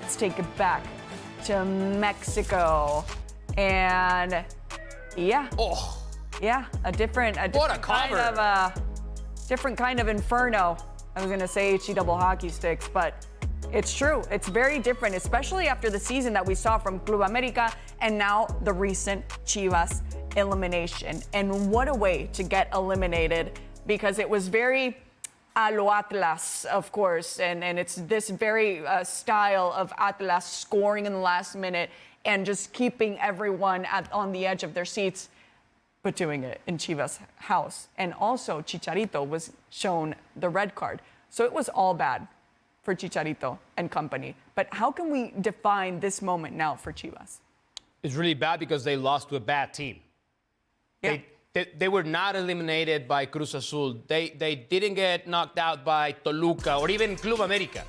Let's take it back to Mexico. And yeah. Oh. Yeah, a different kind of inferno. I was gonna say HE double hockey sticks, but it's true. It's very different, especially after the season that we saw from Club America and now the recent Chivas elimination. And what a way to get eliminated, because it was very a lo Atlas, of course, and it's this very style of Atlas scoring in the last minute and just keeping everyone on the edge of their seats, but doing it in Chivas' house. And also, Chicharito was shown the red card. So it was all bad for Chicharito and company. But how can we define this moment now for Chivas? It's really bad because they lost to a bad team. Yeah. They were not eliminated by Cruz Azul. They didn't get knocked out by Toluca or even Club America.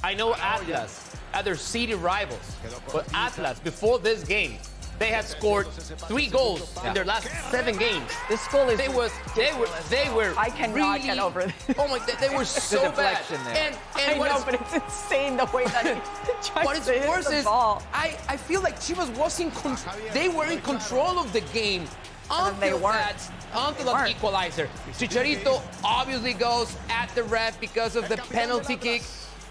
I know Atlas, other city rivals, but Atlas, before this game, they had scored 3 goals in their last 7 games. This goal is they were I cannot really, get over this. Oh my, they were so bad. And I know, but it's insane the way that he tries to hit the ball. I feel like Chivas was in control. They were in control of the game until the equalizer. Chicharito obviously goes at the ref because of the penalty kick.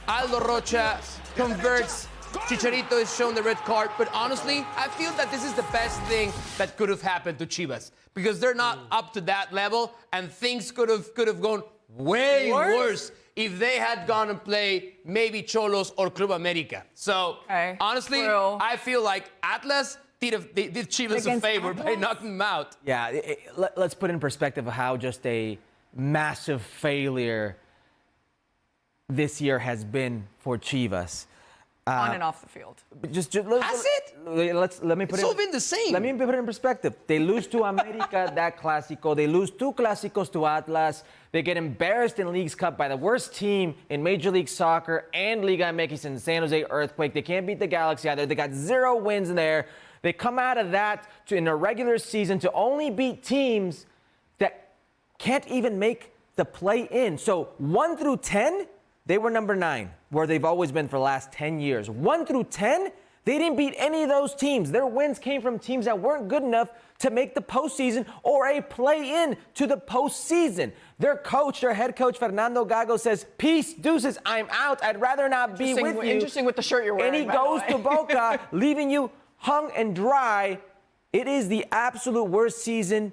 Aldo Rocha converts. Chicharito is shown the red card, but honestly, I feel that this is the best thing that could have happened to Chivas because they're not up to that level, and things could have gone way worse if they had gone and played maybe Cholos or Club America. So honestly, I feel like Atlas did Chivas a favor by knocking them out. Yeah, let's put in perspective of how just a massive failure this year has been for Chivas. On and off the field. Let me put it's all been the same. Let me put it in perspective. They lose to America, that Clásico. They lose 2 Clásicos to Atlas. They get embarrassed in League's Cup by the worst team in Major League Soccer and Liga MX in San Jose Earthquake. They can't beat the Galaxy either. They got 0 wins there. They come out of that in a regular season to only beat teams that can't even make the play-in. So 1 through 10, they were number 9, where they've always been for the last 10 years. 1 through 10, they didn't beat any of those teams. Their wins came from teams that weren't good enough to make the postseason or a play-in to the postseason. Their coach, their head coach, Fernando Gago, says, "Peace, deuces, I'm out. I'd rather not be with you." Interesting with the shirt you're wearing. And he goes to Boca, leaving you hung and dry. It is the absolute worst season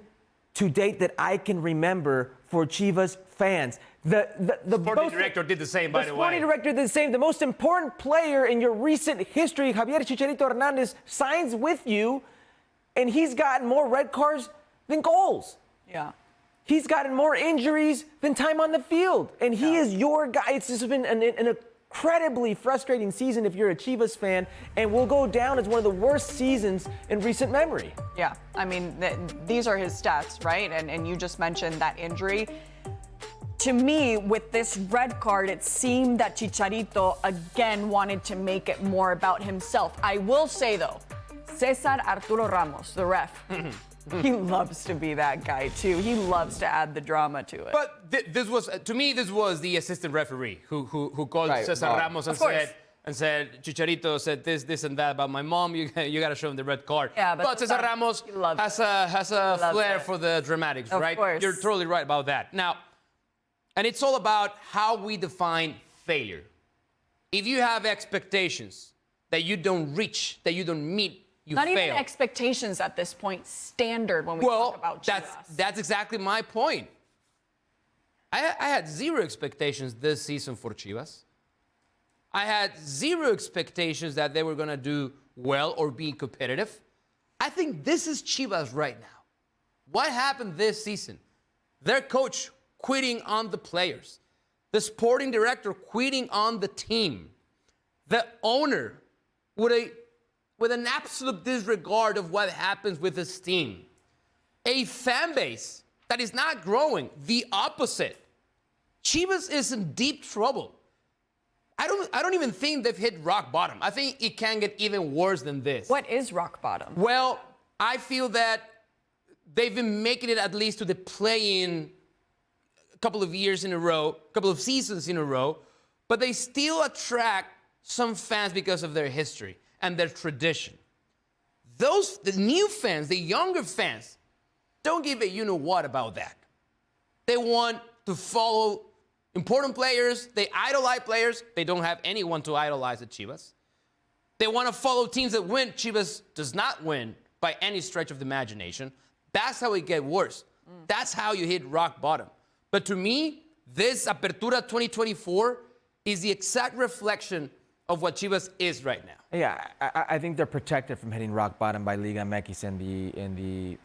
to date that I can remember for Chivas fans. The sporting director did the same, by the way. The sporting director did the same. The most important player in your recent history, Javier Chicharito Hernandez, signs with you, and he's gotten more red cards than goals. Yeah. He's gotten more injuries than time on the field, and he is your guy. It's just been an incredibly frustrating season if you're a Chivas fan, and will go down as one of the worst seasons in recent memory. Yeah, I mean, these are his stats, right? And you just mentioned that injury. To me, with this red card, it seemed that Chicharito again wanted to make it more about himself. I will say, though, Cesar Arturo Ramos, the ref, he loves to be that guy, too. He loves to add the drama to it. But this was, to me, this was the assistant referee who called Cesar Ramos and said, Chicharito said this and that about my mom. You got to show him the red card. Yeah, but Cesar Ramos has a flair for the dramatics, right? Of course. You're totally right about that. Now, and it's all about how we define failure. If you have expectations that you don't reach, that you don't meet, you fail. Not even expectations at this point, standard when we talk about Chivas. That's exactly my point. I had 0 expectations this season for Chivas. I had 0 expectations that they were going to do well or be competitive. I think this is Chivas right now. What happened this season? Their coach quitting on the players, the sporting director quitting on the team, the owner with an absolute disregard of what happens with his team, a fan base that is not growing, the opposite. Chivas is in deep trouble. I don't even think they've hit rock bottom. I think it can get even worse than this. What is rock bottom? Well, I feel that they've been making it at least to the play-in a couple of years in a row, a couple of seasons in a row, but they still attract some fans because of their history and their tradition. The new fans, the younger fans, don't give a you-know-what about that. They want to follow important players. They idolize players. They don't have anyone to idolize at Chivas. They want to follow teams that win. Chivas does not win by any stretch of the imagination. That's how it gets worse. That's how you hit rock bottom. But to me, this Apertura 2024 is the exact reflection of what Chivas is right now. Yeah, I think they're protected from hitting rock bottom by Liga MX in the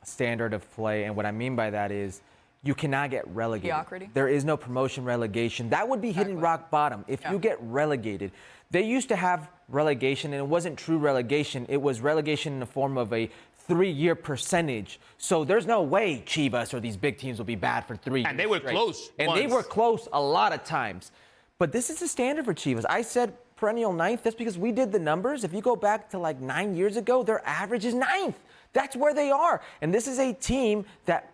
standard of play. And what I mean by that is you cannot get relegated. Mediocrity? There is no promotion relegation. That would be hitting rock bottom if you get relegated. They used to have relegation, and it wasn't true relegation. It was relegation in the form of a 3-year percentage. So there's no way Chivas or these big teams will be bad for 3 years. And they were straight. close And once. they were close a lot of times. But this is the standard for Chivas. I said perennial ninth. That's because we did the numbers. If you go back to like 9 years ago, their average is ninth. That's where they are. And this is a team that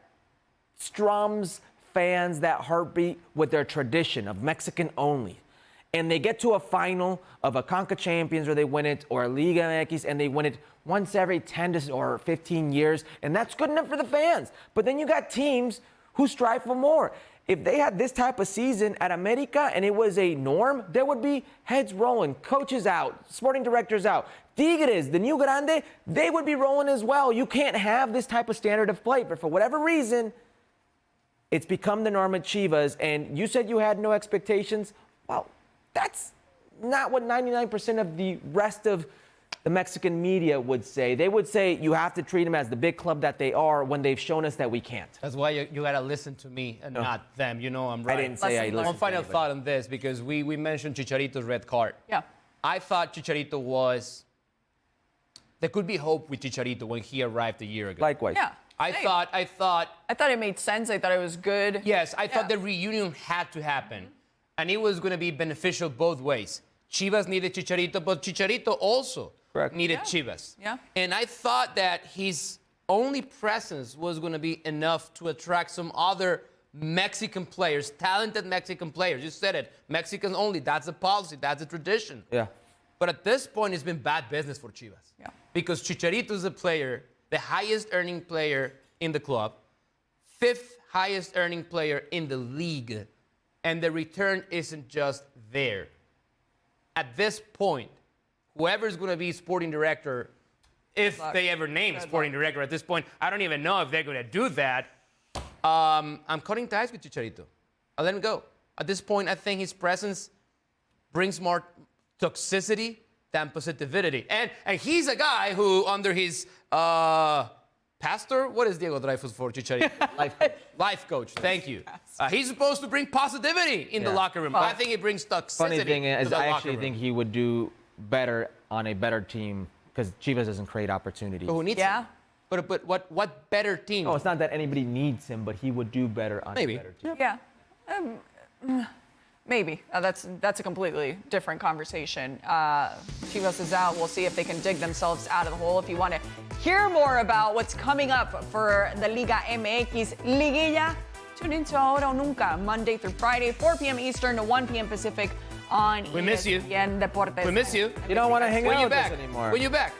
strums fans that heartbeat with their tradition of Mexican only. And they get to a final of a Conca Champions where they win it, or a Liga MX, and they win it once every 10 or 15 years. And that's good enough for the fans. But then you got teams who strive for more. If they had this type of season at America and it was a norm, there would be heads rolling, coaches out, sporting directors out. Tigres, the new Grande, they would be rolling as well. You can't have this type of standard of play. But for whatever reason, it's become the norm at Chivas. And you said you had no expectations. Well, that's not what 99% of the rest of the Mexican media would say. They would say you have to treat them as the big club that they are when they've shown us that we can't. That's why you got to listen to me and not them. You know I'm right. I didn't say I listened. One final thought on this, because we mentioned Chicharito's red card. Yeah. I thought Chicharito was... There could be hope with Chicharito when he arrived a year ago. Likewise. Yeah. I Same. thought... I thought it made sense. I thought it was good. Yes, I thought the reunion had to happen. And it was going to be beneficial both ways. Chivas needed Chicharito, but Chicharito also needed Chivas. Yeah. And I thought that his only presence was going to be enough to attract some other Mexican players, talented Mexican players. You said it, Mexicans only. That's the policy. That's the tradition. Yeah. But at this point, it's been bad business for Chivas. Yeah. Because Chicharito is a player, the highest earning player in the club, 5th highest earning player in the league, and the return isn't just there. At this point, whoever is going to be sporting director, if they ever name sporting director at this point, I don't even know if they're going to do that. I'm cutting ties with Chicharito. I'll let him go. At this point, I think his presence brings more toxicity than positivity. And he's a guy who, under his pastor, what is Diego Dreyfus for Chicharito? Life coach. Thank you. He's supposed to bring positivity in the locker room, but I think he brings toxicity. Funny thing is, to the I locker actually room. think he would do better on a better team because Chivas doesn't create opportunities. But who needs him? But what better team? No, it's not that anybody needs him, but he would do better on Maybe. a better team. Yeah. Maybe. That's a completely different conversation. Chivas is out. We'll see if they can dig themselves out of the hole. If you want to hear more about what's coming up for the Liga MX Liguilla, tune into Ahora o Nunca, Monday through Friday, 4 p.m. Eastern to 1 p.m. Pacific on We miss you. ESPN Deportes. We miss you. You don't want to hang When out you with us back? anymore. When you back?